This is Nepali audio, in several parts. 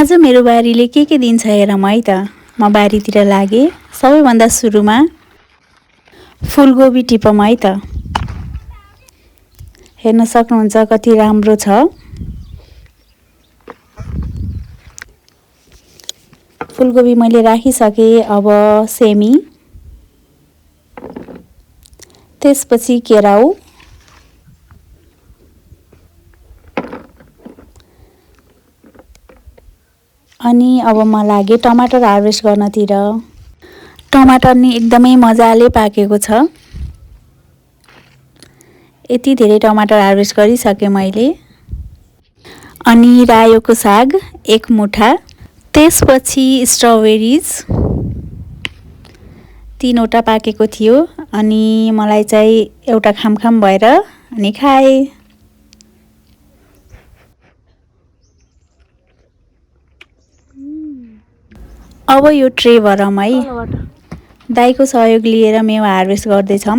आज मेरो बारीले के दिन्छ हेरौँ है त। म बारीतिर लागेँ। सबैभन्दा सुरुमा फुलकोपी टिपौँ है त। हेर्न सक्नुहुन्छ कति राम्रो छ। फुलकोपी मैले राखिसकेँ। अब सेमी, त्यसपछि केराउ, अनि अब म लागेँ टमाटर हार्भेस्ट गर्नतिर। टमाटर नि एकदमै मजाले पाकेको छ। यति धेरै टमाटर हार्भेस्ट गरिसकेँ मैले। अनि रायोको साग 1 मुठा, त्यसपछि स्ट्रबेरिज 3वटा पाकेको थियो अनि मलाई चाहिँ एउटा खामखाम भएर अनि खाएँ। अब यो ट्रे भरौँ है। दाइको सहयोग लिएर मेवा हार्भेस्ट गर्दैछौँ।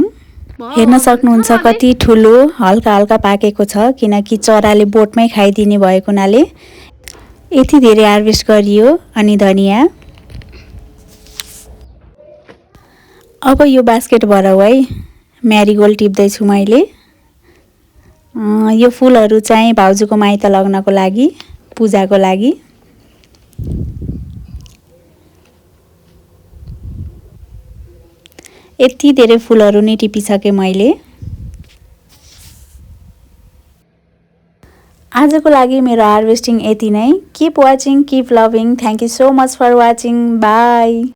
हेर्न सक्नुहुन्छ कति ठुलो हल्का हल्का पाकेको छ, किनकि चराले बोटमै खाइदिने भएको हुनाले यति धेरै हार्भेस्ट गरियो। अनि धनिया। अब यो बास्केट भरौँ है। म्यारिगोल्ड टिप्दैछु मैले। यो फुलहरू चाहिँ भाउजूको माइत लग्नको लागि, पूजाको लागि। यति धेरै फुलहरू नि टिपिसकेँ मैले। आजको लागि मेरो हार्भेस्टिङ यति नै। Keep watching, keep loving. Thank you so much for watching. By.